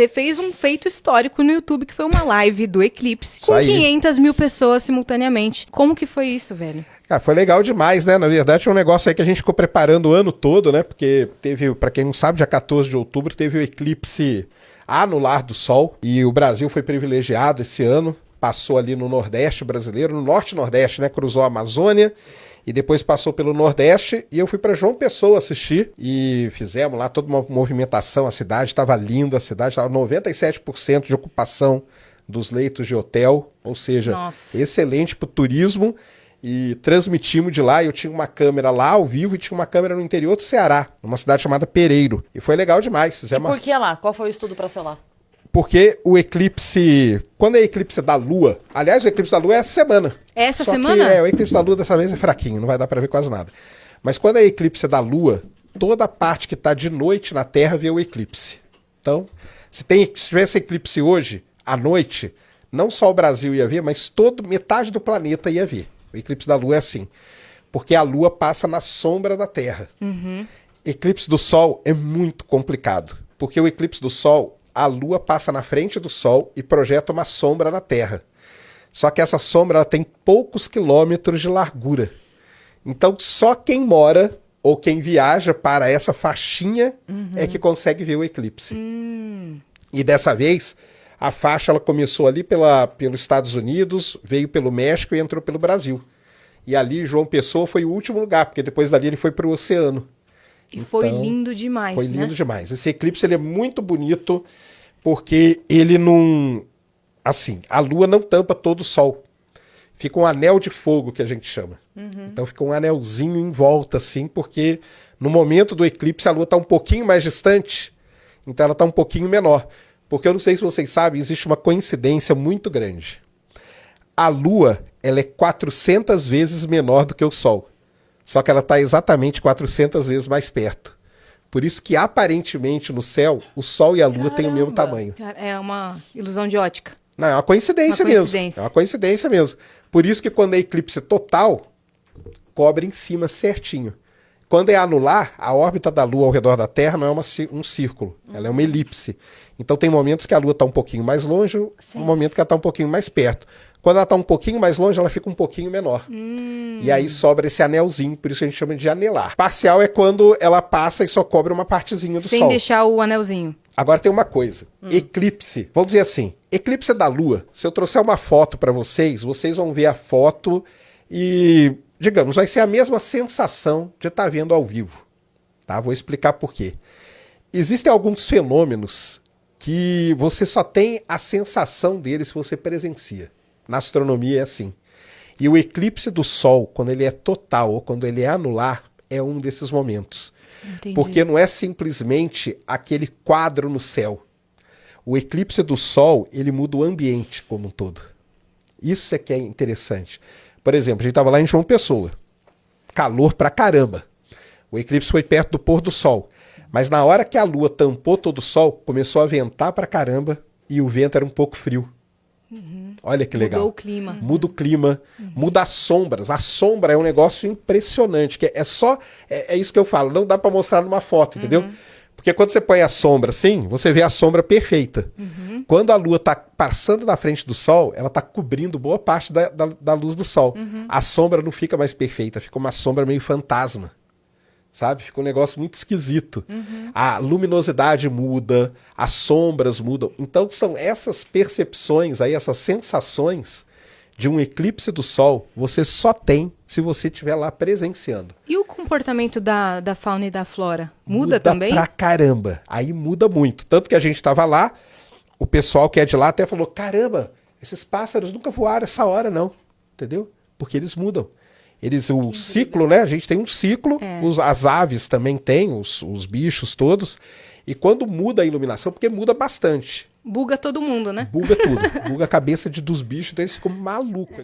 você fez um feito histórico no YouTube, que foi uma live do eclipse, com aí. 500 mil pessoas simultaneamente. Como que foi isso, velho? Cara, foi legal demais, né? Na verdade, é um negócio aí que a gente ficou preparando o ano todo, né? Porque teve, pra quem não sabe, dia 14 de outubro teve o eclipse anular do Sol. E o Brasil foi privilegiado esse ano. Passou ali no Nordeste brasileiro, no Norte e Nordeste, né? Cruzou a Amazônia e depois passou pelo Nordeste. E eu fui para João Pessoa assistir e fizemos lá toda uma movimentação. A cidade estava linda, a cidade estava 97% de ocupação dos leitos de hotel, ou seja, excelente para o turismo. E transmitimos de lá, eu tinha uma câmera lá ao vivo e tinha uma câmera no interior do Ceará, numa cidade chamada Pereiro. E foi legal demais. E por que lá? Qual foi o estudo para ser lá? Porque o eclipse, quando é eclipse da Lua, aliás, o eclipse da Lua é essa semana. É essa Só semana? Que, o eclipse da Lua dessa vez é fraquinho, não vai dar para ver quase nada. Mas quando é eclipse da Lua, toda a parte que está de noite na Terra vê o eclipse. Então, se tivesse eclipse hoje, à noite, não só o Brasil ia ver, mas metade do planeta ia ver. O eclipse da Lua é assim, porque a Lua passa na sombra da Terra. Eclipse do Sol é muito complicado, porque o eclipse do Sol, a Lua passa na frente do Sol e projeta uma sombra na Terra. Só que essa sombra ela tem poucos quilômetros de largura. Então só quem mora ou quem viaja para essa faixinha é que consegue ver o eclipse. E dessa vez, a faixa ela começou ali pelos Estados Unidos, veio pelo México e entrou pelo Brasil. E ali João Pessoa foi o último lugar, porque depois dali ele foi para o oceano. E então, foi lindo demais, Foi lindo demais. Esse eclipse ele é muito bonito, porque ele não... Assim, a Lua não tampa todo o Sol. Fica um anel de fogo, que a gente chama. Então fica um anelzinho em volta, assim, porque no momento do eclipse a Lua está um pouquinho mais distante, então ela está um pouquinho menor. Porque eu não sei se vocês sabem, existe uma coincidência muito grande. A Lua, ela é 400 vezes menor do que o Sol. Só que ela está exatamente 400 vezes mais perto. Por isso que, aparentemente, no céu, o Sol e a Lua têm o mesmo tamanho. É uma ilusão de ótica. Não, é uma coincidência mesmo. É uma coincidência mesmo. Por isso que quando é eclipse total, cobre em cima certinho. Quando é anular, a órbita da Lua ao redor da Terra não é um círculo, ela é uma elipse. Então tem momentos que a Lua está um pouquinho mais longe, um momento que ela está um pouquinho mais perto. Quando ela está um pouquinho mais longe, ela fica um pouquinho menor. E aí sobra esse anelzinho, por isso a gente chama de anelar. Parcial é quando ela passa e só cobre uma partezinha do Sol. Sem deixar o anelzinho. Agora tem uma coisa, eclipse, vamos dizer assim, eclipse da Lua, se eu trouxer uma foto para vocês vão ver a foto e, digamos, vai ser a mesma sensação de estar vendo ao vivo. Tá? Vou explicar por quê. Existem alguns fenômenos que você só tem a sensação deles se você presencia. Na astronomia é assim. E o eclipse do Sol, quando ele é total ou quando ele é anular, é um desses momentos. Entendi. Porque não é simplesmente aquele quadro no céu. O eclipse do Sol, ele muda o ambiente como um todo. Isso é que é interessante. Por exemplo, a gente estava lá em João Pessoa. Calor pra caramba. O eclipse foi perto do pôr do Sol. Mas na hora que a Lua tampou todo o Sol, começou a ventar pra caramba e o vento era um pouco frio. Olha que legal. Mudou o clima. Muda o clima, muda as sombras. A sombra é um negócio impressionante. Que é isso que eu falo, não dá para mostrar numa foto, entendeu? Porque quando você põe a sombra assim, você vê a sombra perfeita. Quando a Lua está passando na frente do Sol, ela está cobrindo boa parte da luz do Sol. A sombra não fica mais perfeita, fica uma sombra meio fantasma. Sabe? Fica um negócio muito esquisito. A luminosidade muda, as sombras mudam. Então são essas percepções aí, essas sensações de um eclipse do Sol, você só tem se você estiver lá presenciando. E o comportamento da fauna e da flora? Muda também? Pra caramba. Aí muda muito. Tanto que a gente estava lá, o pessoal que é de lá até falou, caramba, esses pássaros nunca voaram essa hora não. Entendeu? Porque eles mudam. O ciclo, né? A gente tem um ciclo, as aves também têm, os bichos todos. E quando muda a iluminação, porque muda bastante. Buga todo mundo, né? Buga tudo. Buga a cabeça dos bichos, então eles ficam malucos.